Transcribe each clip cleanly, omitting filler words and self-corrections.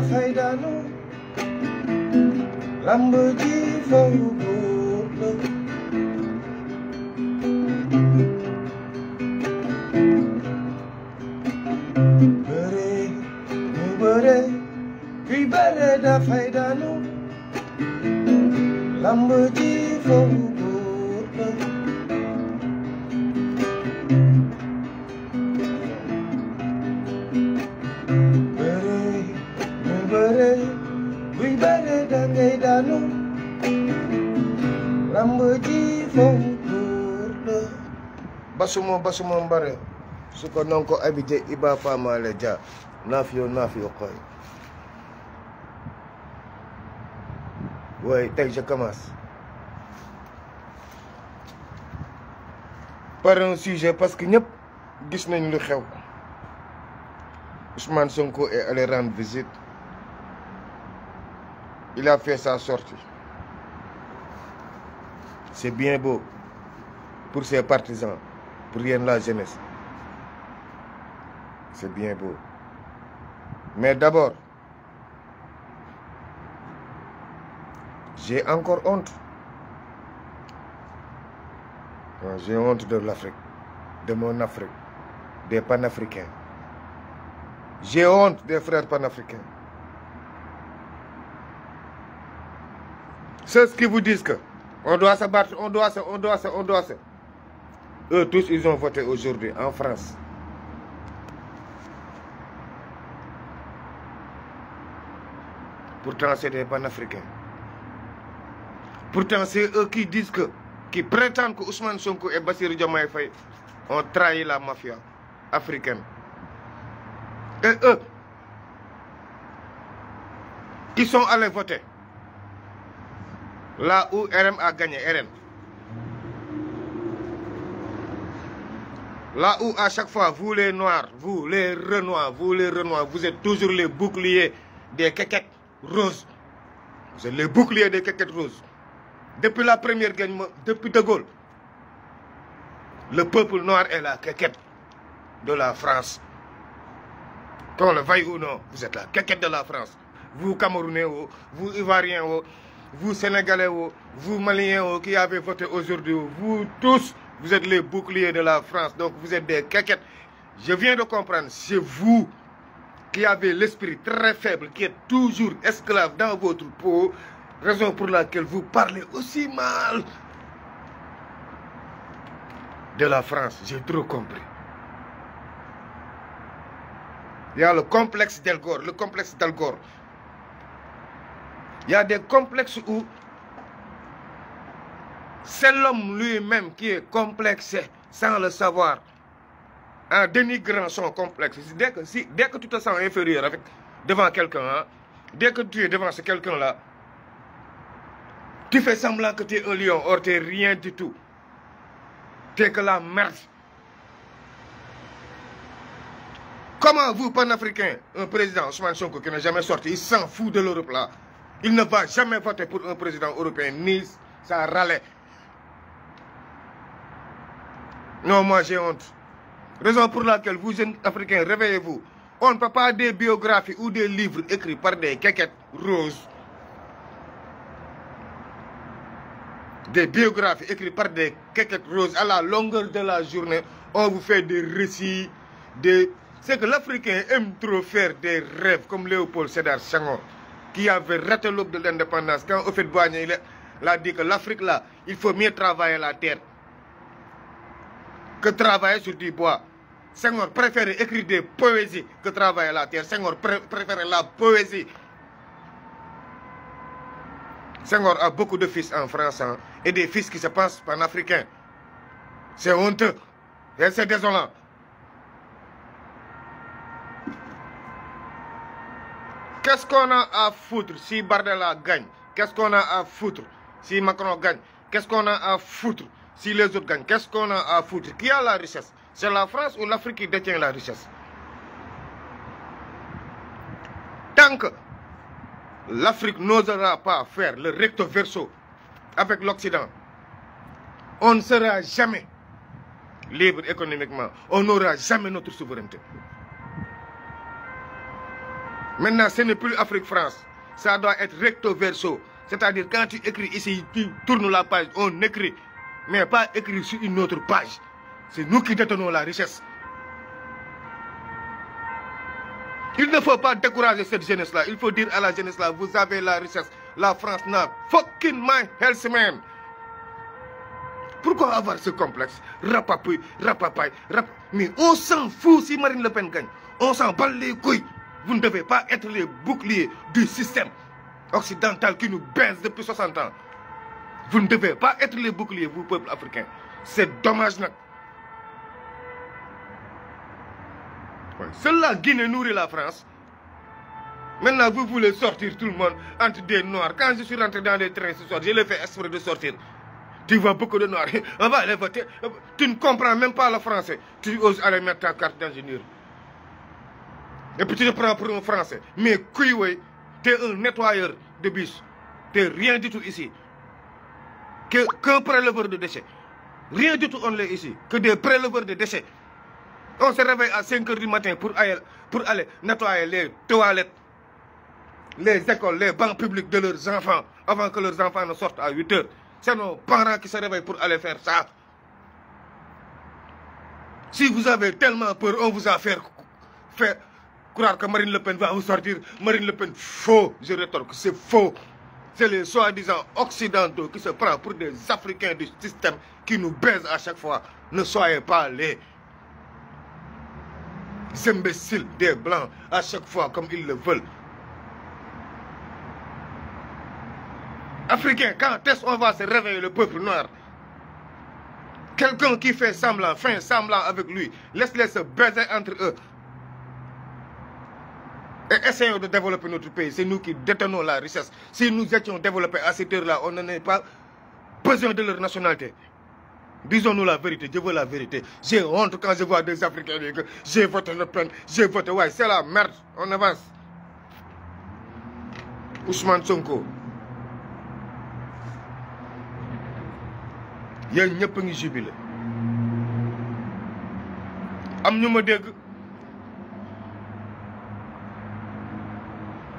dafay daanu lamb ji fawu góor la bëre ñu bëre kuy bëre dafay daanu lamb ji fawu góor la buy bare dangay daanu lamb ji foofu góor la basumo mbare suko nonko abidje iba famale dia nafiyo koy ouais tey je commence par un sujet parce que ñëpp gis nañ lu xew Ousmane Sonko est allé rendre visite. Il a fait sa sortie. C'est bien beau pour ses partisans, pour la jeunesse. C'est bien beau. Mais d'abord, j'ai encore honte. J'ai honte de l'Afrique, de mon Afrique, des panafricains. J'ai honte des frères panafricains. Ceux qui vous disent que on doit se battre, on doit se. Eux tous, ils ont voté aujourd'hui en France. Pourtant, c'est des panafricains. Pourtant, c'est eux qui disent que, qui prétendent que Ousmane Sonko et Bassirou Diomaye Faye ont trahi la mafia africaine. Et eux, qui sont allés voter, là où RM a gagné, RN. Là où à chaque fois, vous les Noirs, vous les Renois, vous êtes toujours les boucliers des quéquettes roses. Vous êtes les boucliers des quéquettes roses. Depuis la première guerre, depuis De Gaulle, le peuple noir est la quéquette de la France. Qu'on le veuille ou non, vous êtes la quéquette de la France. Vous Camerounais, vous Ivoiriens, vous Sénégalais, vous Maliens qui avez voté aujourd'hui, vous tous, vous êtes les boucliers de la France. Donc vous êtes des quéquettes. Je viens de comprendre, c'est vous qui avez l'esprit très faible, qui êtes toujours esclave dans votre peau, raison pour laquelle vous parlez aussi mal de la France. J'ai trop compris. Il y a le complexe d'Al Gore, Il y a des complexes où c'est l'homme lui-même qui est complexé sans le savoir, en dénigrant son complexe. Dès que tu te sens inférieur devant quelqu'un, hein, dès que tu es devant ce quelqu'un-là, tu fais semblant que tu es un lion, or tu n'es rien du tout. Tu es que la merde. Comment vous, panafricains, un président, Ousmane Sonko, qui n'est jamais sorti, il s'en fout de l'Europe là. Il ne va jamais voter pour un président européen, ni ça râle. Non, moi j'ai honte. Raison pour laquelle vous, jeunes Africains, réveillez-vous. On ne peut pas des biographies ou des livres écrits par des quéquettes roses. Des biographies écrites par des quéquettes roses à la longueur de la journée. On vous fait des récits, C'est que l'Africain aime trop faire des rêves comme Léopold Sédar Senghor, qui avait raté l'aube de l'indépendance. Quand Houphouët-Boigny il a dit que l'Afrique là, il faut mieux travailler la terre que travailler sur du bois. Senghor préférait écrire des poésies que travailler la terre. Senghor préférait la poésie. Senghor a beaucoup de fils en France, hein, et des fils qui se pensent panafricains. C'est honteux et c'est désolant. Qu'est-ce qu'on a à foutre si Bardella gagne? Qu'est-ce qu'on a à foutre si Macron gagne? Qu'est-ce qu'on a à foutre si les autres gagnent? Qu'est-ce qu'on a à foutre? Qui a la richesse? C'est la France ou l'Afrique qui détient la richesse? Tant que l'Afrique n'osera pas faire le recto verso avec l'Occident, on ne sera jamais libre économiquement. On n'aura jamais notre souveraineté. Maintenant, ce n'est plus Afrique-France. Ça doit être recto verso. C'est-à-dire, quand tu écris ici, tu tournes la page, on écrit. Mais pas écrit sur une autre page. C'est nous qui détenons la richesse. Il ne faut pas décourager cette jeunesse-là. Il faut dire à la jeunesse-là, vous avez la richesse. La France n'a fucking my health, man. Pourquoi avoir ce complexe? Rapapaï, mais on s'en fout si Marine Le Pen gagne. On s'en bat les couilles. Vous ne devez pas être les boucliers du système occidental qui nous baise depuis 60 ans. Vous ne devez pas être les boucliers, vous, peuple africain. C'est dommage, nak. Ouais. Seule la Guinée nourrit la France. Maintenant, vous voulez sortir tout le monde entre des noirs. Quand je suis rentré dans les trains ce soir, je l'ai fait exprès de sortir. Tu vois beaucoup de noirs. On va aller voter. Tu ne comprends même pas le français. Tu oses aller mettre ta carte d'ingénieur. Et puis tu te prends pour un français. Mais couille, tu es un nettoyeur de bus. Tu n'es rien du tout ici. Qu'un préleveur de déchets. Rien du tout on l'est ici. Que des préleveurs de déchets. On se réveille à 5 h du matin pour aller nettoyer les toilettes, les écoles, les bancs publics de leurs enfants avant que leurs enfants ne sortent à 8 h. C'est nos parents qui se réveillent pour aller faire ça. Si vous avez tellement peur, on vous a fait croire que Marine Le Pen va vous sortir. Marine Le Pen, faux. Je rétorque, c'est faux. C'est les soi-disant occidentaux qui se prennent pour des Africains du système qui nous baisent à chaque fois. Ne soyez pas les imbéciles des Blancs à chaque fois comme ils le veulent. Africains, quand est-ce qu'on va se réveiller le peuple noir? Quelqu'un qui fait semblant avec lui, laisse-les se baiser entre eux. Et essayons de développer notre pays. C'est nous qui détenons la richesse. Si nous étions développés à cette heure-là, on n'en a pas besoin de leur nationalité. Disons-nous la vérité, je veux la vérité. J'ai honte quand je vois des Africains dire que j'ai voté Le Pen, j'ai voté, ouais, c'est la merde. On avance. Ousmane Sonko. yéen ñëpp a ngi jubilé am ñu ma dégg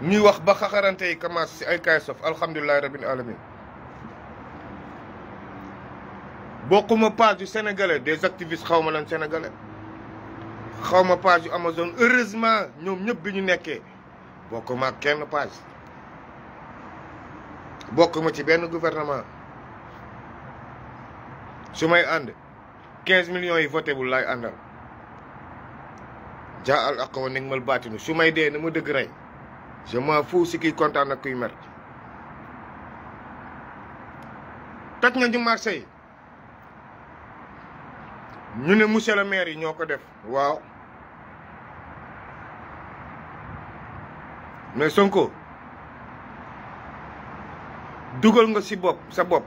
ñuy wax ba xaxarante yi commencé si ay kaay sof alhamdulilah rabbil alamin bokkuma page yu sénégalais des activistes xaw ma lan sénégalais xaw ma page yu Amazon heureusement ñoom ñëpp bi ñu nekkee bokkuma ak kenn page bokkuma ci benn gouvernement su may ànd 15 millions yi voté wul laay àndal jaa al aqwa nigmal baatinu su may dee na ma dëgg rey je m'en fous si kiy kontaan ak kuy mer toj nga ñu marché yi ñu ne monsieur le maire yi ñoo ko def waaw mais Sonko dugal nga si bopp sa bopp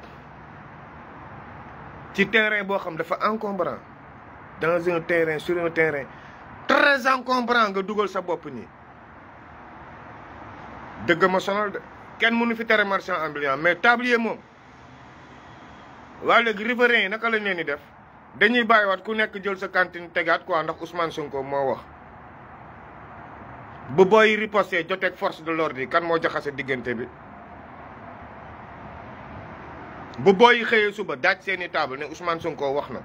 ci terrain boo xam dafa encombrant dans un terrain sur un terrain très encombrant nga dugal sa bopp nii dëgg ma sonal de kenn mënu fi tere marchand ambulant mais tablier moom waa léegi riverains yi naka lañ leen di def dañuy bàyyiwaat ku nekk jël sa cantine tegaat quoi ndax Ousmane Sonko moo wax bu booy riposté joteeg force de l'ordre yi kan moo jaxase diggante bi bu booy xëyee suba daaj seeni table ne Ousmane Sonko wax na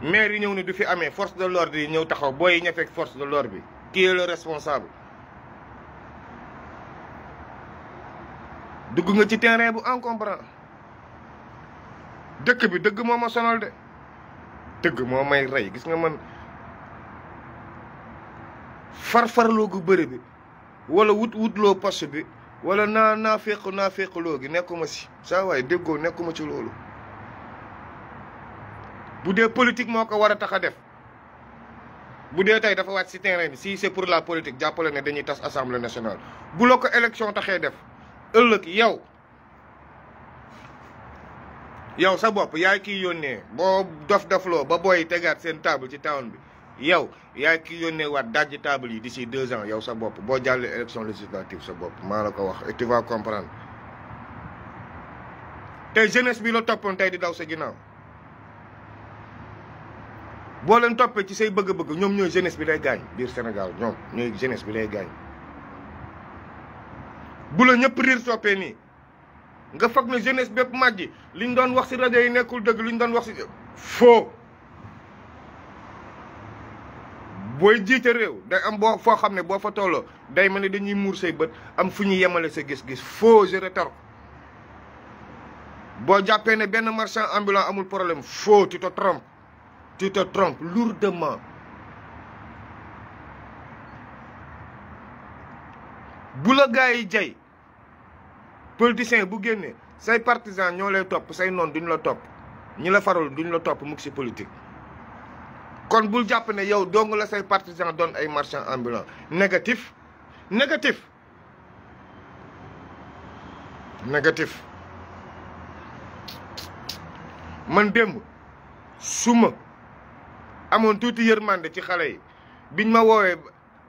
maire yi ñëw ne du fi amee force de l'ordre yi ñëw taxaw booy yi ñafeek force de l'ordre bi qui est le responsable dugg nga ci terrain bu encombrant dëkk bi dëgg moo ma sonal de dëgg moo may rey gis nga man farfarloo gu bëri bi wala wutloo poste bi wala naa féqloo gi nekkuma si saa waay déggoo nekkuma ci loolu bu dee politique moo ko war a tax a def bu dee tey dafa wàcc si terrain bi si c'est pour la politique jàppale ne dañuy tas assemblée nationale bu la ko élection taxee def ëllëg yow sa bopp yaay kiy yónnee boo dof-dofloo ba booy tegaat seen table ci town bi yow yaay kiy yónnee waat dajji table yi d'ici 2 ans yow sa bopp boo jàllee élection législative sa bopp maa la ko wax et tu vas comprendre tey jeunesse bi la toppoon tey di daw sa ginnaaw boo leen toppee ci say bëgg-bëgg ñoom ñooy jeunesse bi lay gaañ biir Sénégal ñoom ñooy jeunesse bi lay gaañ bu la ñëpp riir soppee nii nga foog na jeunesse bépp màggi liñ doon wax si rajo yi nekkul dëgg liñ doon wax si faux. booy jiite réew day am boo foo xam ne boo fa tolloo day mel ni dañuy muur say bët am fu ñu yemale sa gis-gis faux je rétorque. boo jàppee ne benn marchand ambulant amul problème faux tu te trompes lourdement. bu la gars yi jay politicien bu génnee say partisan ñoo lay topp say noon duñ la topp ñi la farul duñ la topp mukk si politique. kon bul jàpp ne yow dong la say partisan doon ay marchand ambulant négatif man démb suma amoon tuuti yërmande ci xale yi biñ ma woowee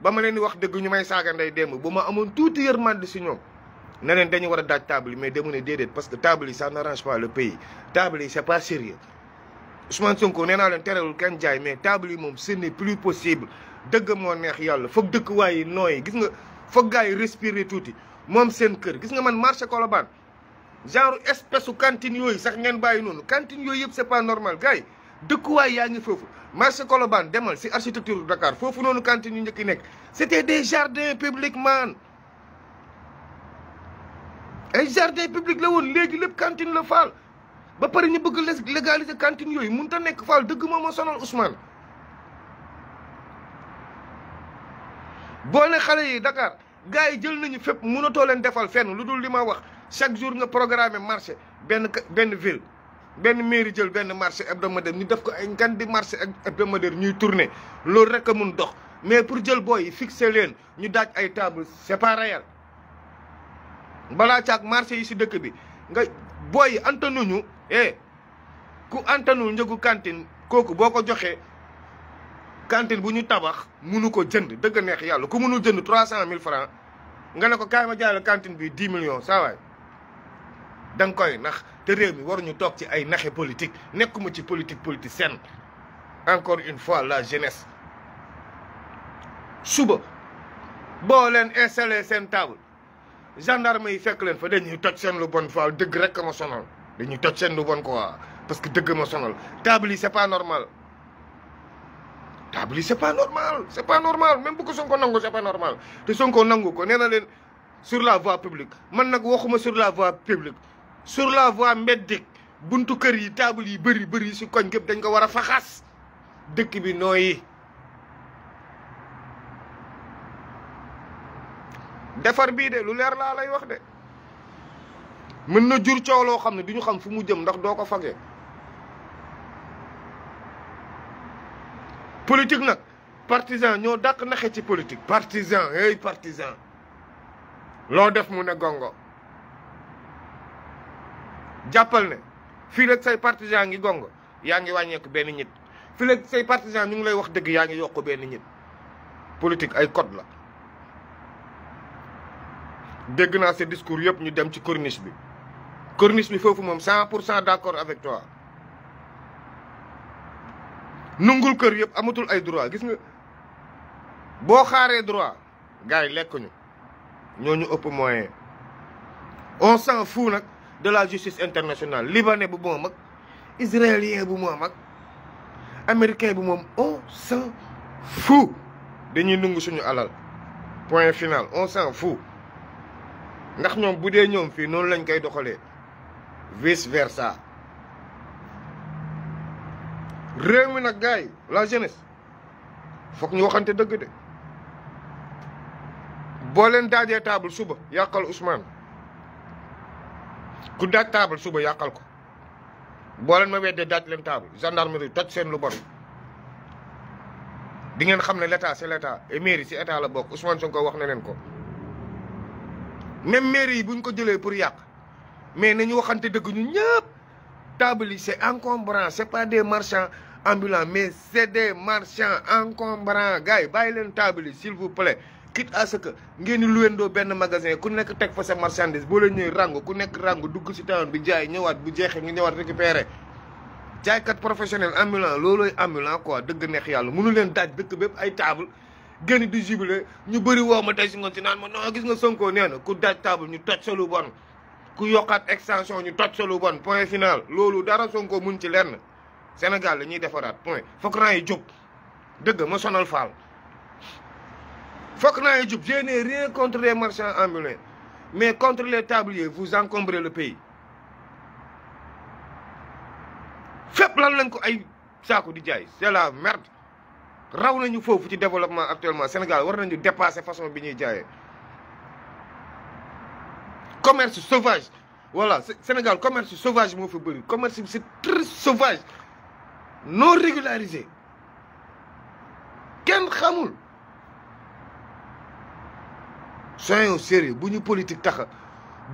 ba ma leen di wax dëgg ñu may saaga ndey démb bu ma amoon tuuti yërmande si ñoom ne leen dañu war a daaj table yi mais demu ne déedéet parce que table yi ça n'arrange pas le pays table yi c'est pas sérieux Ousmane Sonko nee naa leen terewul kenn jaay mais table yi moom ce n'est plus possible dëgg moo neex yàlla foog dëkkuwaay yi nooyi gis nga foog gars yi respirer tuuti moom seen kër gis nga man marché Colobane genre espèce u cantine yooyu sax ngeen bàyyi noonu cantine yooyu yëpp c'est pas normal gars yi dëkkuwaay yaa ngi foofu marché Colobane demal si architecture Dakar foofu noonu cantine yu njëkk yi nekk c'était des jardins publics man ay jardin public la woon léegi lépp cantine la faal ba pare ñu bëgg légaliser cantine yooyu mënut a nekk faal dëgg moo ma sonal Ousmane. boo ne xale yi Dakar gars yi jël nañu fépp mënatoo leen defal fenn lu dul li ma wax chaque jour nga programmer marché benn ville benn mairie jël benn marché hebdomadaire ñu def ko ay ngan di marché hebdomadaire ñuy tourner loolu rek a mun dox mais pour jël booy yi fixer leen ñu daaj ay table c'est pas réel. balaa caag marché yi si dëkk bi nga booy yi antanuñu ku antanul njëgu cantine kooku boo ko joxee cantine bu ñu tabax munu ko jënd dëgg neex yàlla ku munul jënd 300 000 francs nga ne ko kaay ma jaay la cantine bi 10 millions saa waay da nga koy nax te réew mi waruñu toog ci ay naxe politique nekkuma ci politique politicienne encore une fois la jeunesse suba boo leen installé seen table gendarme yi fekk leen fa dañuy toj seen lu bon faal dëgg rek ma sonal dañuy toj seen lu bon quoi parce que dëgg ma sonal table yi c'est pas normal table yi c'est pas normal même bu ko Sonko nangu c'est pas normal te Sonko nangu ko nee na leen sur la voie publique man nag waxuma sur la voie publique sur la voie mbeddik buntu kër yi table yi bëri si koñ gépp dañ ko war a faxas dëkk bi nooyi defar bii de lu leer laa lay wax de mën na jur coow loo xam ne du ñu xam fu mu jëm ndax doo ko fagee politique nag partisan ñoo dàq naxe ci politique partisan loo def mu ne gongo jàppal ne fii rek say partisan ngi gongo yaa ngi wàññeeku benn nit fii rek say partisan ñu ngi lay wax dëgg yaa ngi yokk benn nit politique ay code la dégg naa ces discours yëpp ñu dem ci corniche bi foofu moom 100% d'accord avec toi nungul kër yëpp amatul ay droit gis nga boo xaaree droit gars yi lekk ñu ñooñu ëpp moyen on s'en fout nag de la justice internationale libanais bu moom ak israélien bu moom ak américain bu moom on s'en fout dañuy nungu suñu alal point final on s'en fout ndax ñoom bu dee ñoom fii noonu lañ koy doxalee vice versa réew mi nag gars yi la jeunesse foog ñu waxante dëgg de boo leen daajee table suba yàqal Ousmane ku daaj table suba yàqal ko boo leen ma weddee daaj leen table gendarmerie toj seen lu bon di ngeen xam ne l'état c'est l'état et mairie si état la bokk Ousmane Sonko wax na leen ko même mairie yi buñ ko jëlee pour yàq mais nañu waxante dëgg ñu ñëpp table yi c'est encombrant c'est pas des marchands ambulants mais c'est des marchands encombrants gars yi bàyyi leen table yi s'il vous plaît quitte à ce que ngeen di luwendoo benn magasin ku nekk teg fa sa marchandise boo leen ñëwee rangu ku nekk rangu dugg si town bi jaay ñëwaat bu jeexee nga ñëwaat récupérer jaaykat professionnel ambulant loolooy ambulant quoi dëgg neex yàlla mënu leen daaj dëkk bépp ay table génn di jubilé ñu bëri woo ma tey si ngoon si naan ma non gis nga Sonko nee na ku daj table ñu toj sa lu bon ku yokkaat extension ñu toj sa lu bon point final loolu dara Sonko mun ci lenn Sénégal la ñuy defaraat point fokk naa yi jóg dëgg ma sonal faal fokk naa yi jóg je n'ai rien contre les marchands ambulants mais contre les tabliers vous encombrez le pays fépp lan lañ ko ay saako di jaay c'est la merde raw nañu foofu ci développement actuellement Sénégal war nañu dépasser façon bi ñuy jaayee commerce sauvage voilà Sénégal commerce sauvage moo fa bëri commerce bi c'est très sauvage non régularisé kenn xamul soyons sérieux bu ñu politique taxa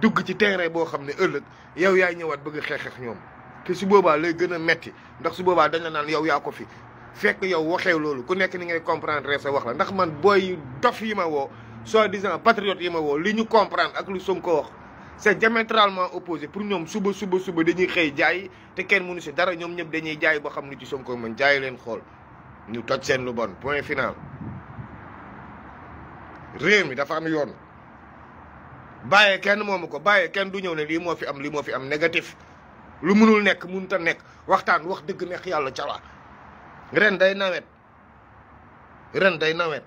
dugg ci terrain boo xam ne ëllëg yow yaay ñëwaat bëgg a xeex ak ñoom te su boobaa lay gën a metti ndax su boobaa dañ la naan yow yaa ko fi fekk yow waxee loolu ku nekk ni ngay comprendre sa wax la ndax man booy dof yi ma woo soi-disant patriote yi ma woo li ñu comprendre ak lu Sonko wax c'est diamétralement opposé pour ñoom suba dañuy xëy jaay te kenn mënu si dara ñoom ñëpp dañuy jaay ba xam ni ci Sonko man jaay leen xool ñu toj seen lu bon point final réew mi dafa am yoon bàyyee kenn moomu ko bàyyee kenn du ñëw ne lii moo fi am négatif lu mënul nekk mënut a nekk waxtaan wax dëgg neex yàlla cala ren day nawet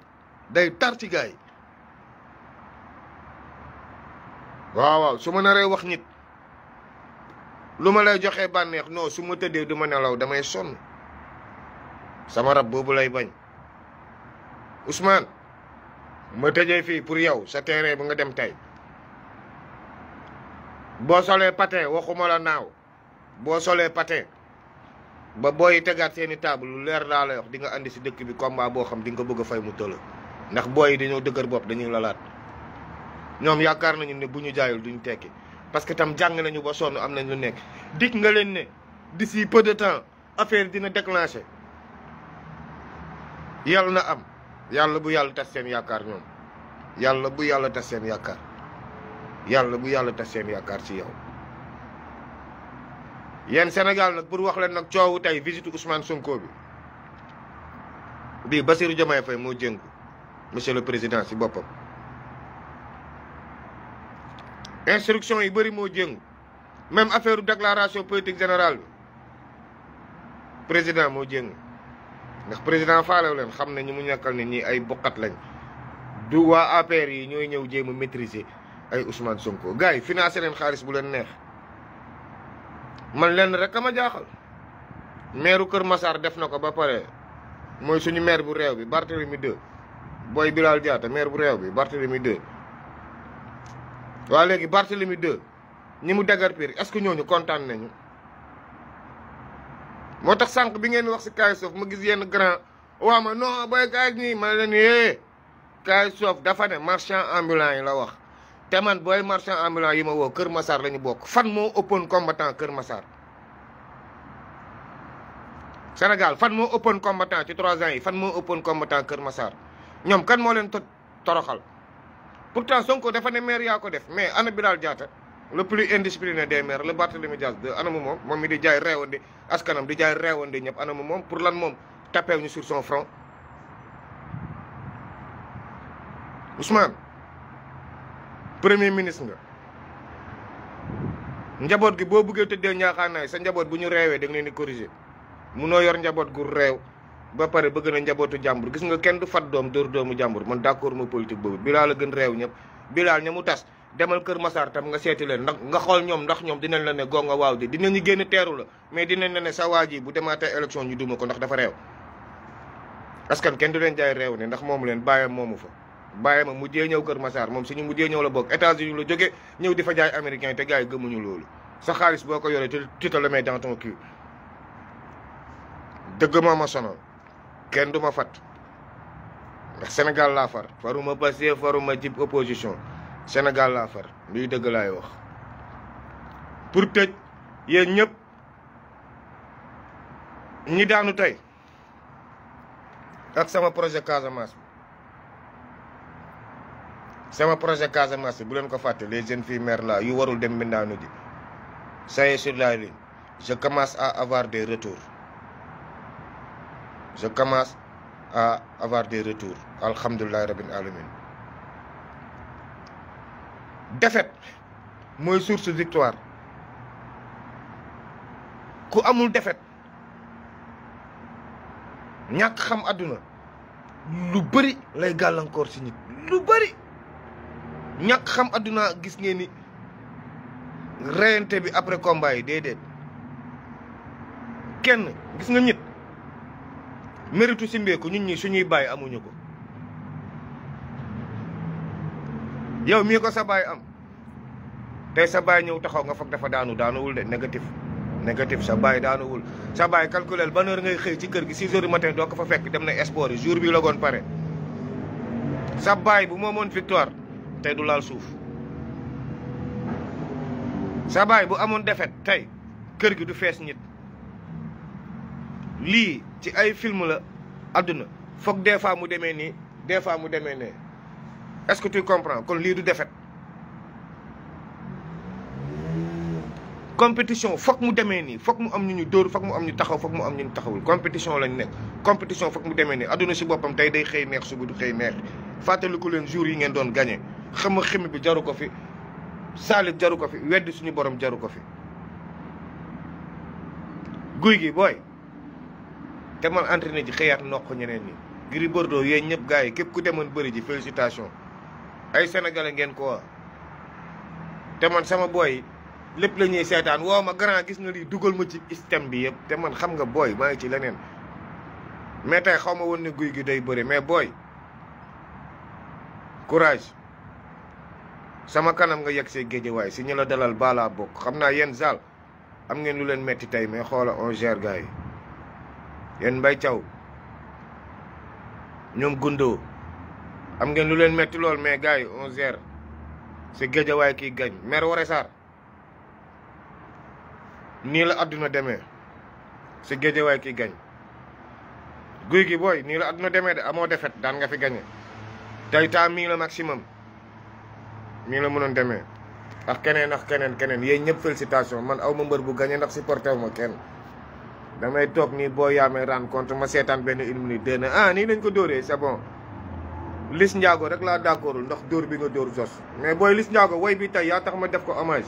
day tar ci gaay waaw su ma naree wax nit lu ma lay joxee bànneex non su ma tëddee du ma nelaw damay sonn sama rab boobu lay bañ Ousmane ma tëjee fii pour yow sa terrain bi nga dem tey boo solee patin waxuma la naaw boo solee patin ba booy tegaat seeni table lu leer laa lay wax di nga andi si dëkk bi combat boo xam di nga bëgg a fay mu tëla ndax booy yi dañoo dëgër bopp dañuy lalaat ñoom yaakaar nañu ne bu ñu jaayul duñu tekki parce que tam jàng nañu ba sonn am nañ lu nekk dig nga leen ne d'ici peu de temps affaire dina déclencher yàlla na am yàlla bu yàlla tas seen yaakaar ñoom yàlla bu yàlla tas seen yaakaar yàlla bu yàlla tas seen yaakaar ci yow yéen Sénégal nag pour wax leen nag coowu tey visite Ousmane Sonko bi bii Bassirou Diomaye Faye moo jéngu monsieur le président ci boppam instruction yi bëri moo jéngu même affaire déclaration politique générale bi président moo jéngu ndax président faalew leen xam ne ñi mu ñàkkal ne ñii ay bokkat lañ du waa APR yi ñooy ñëw jéem a maîtriser ay Ousmane Sonko gars yi financé leen xaalis bu leen neex man leen rek a ma jaaxal maire Kër Massar def na ko ba pare mooy suñu maire bu réew bi Barthélemy 2 booy Bilal Diatta maire bu réew bi Barthélemy 2 waa léegi Barthélemy 2 ñi mu dagar piir est-ce que ñooñu kontaan nañu moo tax sànq bi ngeen wax si kaay soof ma gis yenn grand waa ma non booy kaay nii ma leen yee kaay soof dafa ne marchand ambulant yi la wax te man booy marchand ambulant yi ma woo Kër Massar la ñu bokk fan moo ëppoon combattant Kër Massar Sénégal fan moo ëppoon combattant ci 3 ans yi fan moo ëppoon combattant Kër Massar ñoom kan moo leen toroxal pourtant Sonko dafa ne maire yaa ko def mais ana Bilal Diatta le plus indiscipliné des maires le Barthélémy Dias de anamu moom mi di jaay reewande askanam di jaay reewande ñëpp anamu moom pour lan moom tapew ñu sur son front Ousmane premier ministre nga njaboot gi boo bëggee tëddee ñaaxaanaay sa njaboot bu ñu reewee da nga leen di corriger munoo yor njaboot gu reew ba pare bëgg na njabootu jàmbur gis nga kenn du fat doom dóor doomu jàmbur man d'accord ma politique boobu Bilal la gën reew ñëpp Bilal ña mu tas demal Kër Massar tam nga seeti leen ndax nga xool ñoom ndax ñoom dinañ la ne gonga waaw di dinañu génn teeru la mais dinañ la ne sa waa ji bu demaatee élection ñu duma ko ndax dafa reew askan kenn du leen jaay reew ne ndax moomu leen bàyyam moomu fa bàyyi ma mujjee ñëw Kër Massar moom suñu mujjee ñëw la bokk États-Unis la jóge ñëw di fa jaay américain te gars yi gëmuñu loolu sa xaalis boo ko yoree tu te le mets dans ton cul dëgg moo ma sonal kenn du ma fat ndax Sénégal laa far faruma Pastef faruma jib opposition Sénégal laa far luy dëgg laay wax pour tëj yéen ñëpp ñi daanu tey ak sama projet Casamance bu leen ko fàtte les jeunes filles mères là yu warul dem mbindaanu ji ça y est sur la ligne je commence à avoir des retours je commence à avoir des retours alhamdulilah rabbil alamin défaite mooy source victoire ku amul défaite ñàkk xam àdduna lu bëri lay gàllankoor si nit lu bëri ñàkk xam àdduna gis ngeen ni reyante bi après combat yi déedéet kenn gis nga nit méritu si mbeeku ñun ñi suñuy bàyyi amuñu ko yow mii ko sa baay am tey sa baay ñëw taxaw nga foog dafa daanuwul de négatif sa baay daanuwul sa baay calculel ban heure ngay xëy ci kër gi 6 heures du matin doo ko fa fekk dem na sport yi jour bi la goon pare sa baay bu moomoon victoire tey du laal suuf sa baay bu amoon défaite tey kër gi du fees nit lii ci ay film la àdduna foog des fois mu demee nii des fois mu demee ne est-ce que tu comprends kon lii du défaite compétition foog mu demee nii foog mu am ñu dóor foog mu am ñu taxaw foog mu am ñu taxawul compétition lañ nekk compétition foog mu demee nii àdduna si boppam tey day xëy neex suba du xëy neex fàttaliku leen jour yi ngeen doon gagné ximi bi jaru ko fi saalit jaru ko fi weddi suñu borom jaru ko fi guy gi booy te man entraîné ji xëyaat noq ñeneen ñi Gris Bordeaux yéen ñëpp gars yi képp ku demoon bëri ji félicitation ay sénégalais ngeen ko waa te man sama booy lépp la ñuy seetaan woo ma grand gis nga lii dugal ma ci système bi yëpp te man xam nga booy maa ngi ci leneen mais tey xaw ma woon ne guy gi day bëri mais booy courage sama kanam nga yegg see géejewaay si ñu la dalal balaa bokk xam naa yéen Zal am ngeen lu leen metti tey mais xoola on gère gars yi yéen Mbaye Thiaw ñoom Gundo am ngeen lu leen metti lool mais gars yi on gère si géejewaay kii gañ maire Woré Sarr nii la adduna demee si géejewaay kii gañ guy gi booy nii la adduna demee de amoo defet daan nga fi gañe tey temps mii la maximum mii la mënoon demee ak keneen yéen ñëpp félicitation man aw ma mbër bu gañe ndax supporté wu ma kenn damay toog nii boo yaamee rendre compte ma seetaan benn 1 minute 2 na nii lañ ko dóoree c'est bon Liss Ndiago rek laa d'accordul ndax dóor bi nga dóor Zoss mais booy Liss Ndiago woy bi tey yaa tax ma def ko hommage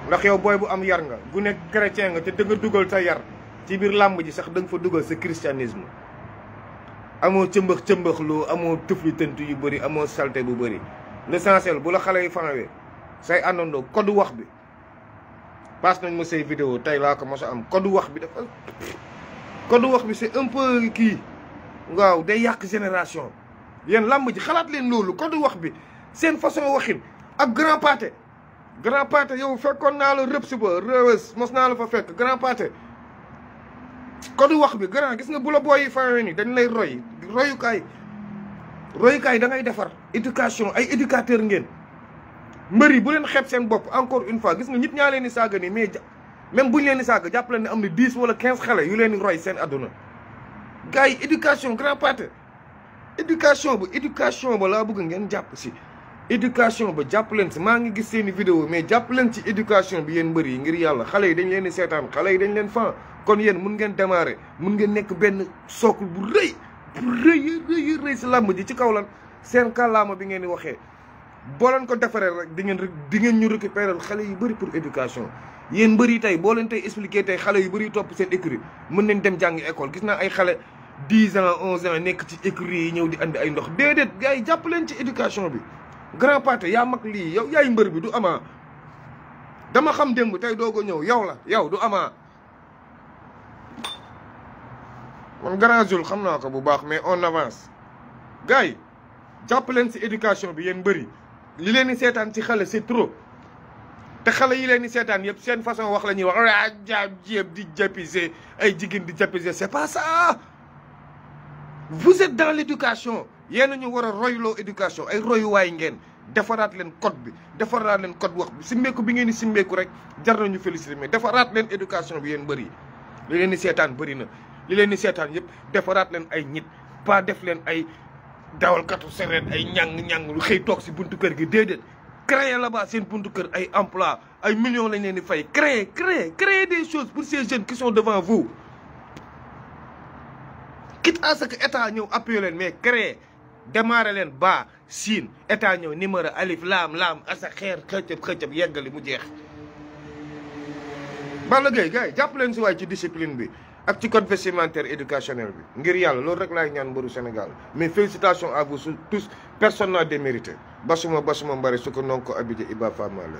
ndax yow booy bu am yar nga gu nekk chrétien nga te da nga dugal sa yar ci biir làmb ji sax da nga fa dugal sa christianisme amoo cëmbax loo amoo tufli tënt yu bëri amoo salte bu bëri l'essentiel bu la xale yi fanawee say àndandoo code wax bi passe nañ ma say vidéo tey laa ko mos a am code wax bi dafa code wax bi c'est un peu kii waaw day yàq génération yéen làmb ji xalaat leen loolu code wax bi seen façon waxin ak grand pâté yow fekkoon naa la rëb si ba rëwës mos naa la fa fekk grand pâté code wax bi grand gis nga bu la booyi fawee ni dañ lay royukaay da ngay defar éducation ay éducateur ngeen mbër yi bu leen xeeb seen bopp encore une fois gis nga nit ñaa leen di saaga nii mais même buñu leen di saaga jàpp leen ne am na 10 wala 15 xale yu leen di roy seen adduna gars yi éducation grand pâté éducation ba laa bëgg ngeen jàpp si éducation ba jàpp leen si maa ngi gis seeni vidéo mais jàpp leen ci éducation bi yéen mbër yi ngir yàlla xale yi dañ leen di seetaan xale yi dañ leen fan kon yéen mun ngeen démarrer mun ngeen nekk benn socle bu rëy si làmb ji ci kaw lan seen kàllaama bi ngeen di waxee boo leen ko defaree rek di ngeen ñu récupérer xale yu bëri pour éducation yéen mbër yi tey boo leen tey expliqué tey xale yu bëri topp seen écurie mën nañ dem jàngi école gis naa ay xale 10 ans 11 ans nekk ci écurie yi ñëw di andi ay ndox déedéet gars yi jàpp leen ci éducation bi grand pâté yaa mag lii yow yaay mbër bi du Ama dama xam démb tey doog a ñëw yow du Ama man grand Jules xam naa ko bu baax mais on avance gars yi jàpp leen si éducation bi yéen mbër yi li leen di seetaan ci xale c'est trop te xale yi leen di seetaan yëpp seen façon wax la ñuy wax jéeb di japise ay jigéen di japise c'est pas ça vous êtes dans l'éducation yéen ñu war a royloo éducation ay royuwaay ngeen defaraat leen code bi defaraat leen code wax bi simmeeku bi ngeen di simmeeku rek jar nañu féliciter mais defaraat leen éducation bi yéen bëri li leen di seetaan bëri na li leen di seetaan yëpp defaraat leen ay nit pas def leen ay dawalkatu sereet ay ñàng lu xëy toog si buntu kër gi déedéet créer là-bas seen buntu kër ay emploi ay millions lañ leen di fay créer des choses pour ces jeunes qui sont devant vous quitte à ce que état ñëw appuyer leen mais créer démarrer leen ba siin état ñëw numéro alif laam asa xeer xëccëb yeggali mu jeex. Balla Gaye gars yi jàpp leen si waay ci discipline bi ak ci code vestimentaire éducationnel bi ngir yàlla loolu rek laay ñaan mbëru Sénégal mais félicitations à vous tous personne n'a démérité basuma mbari su ko non ko abidé Iba Famale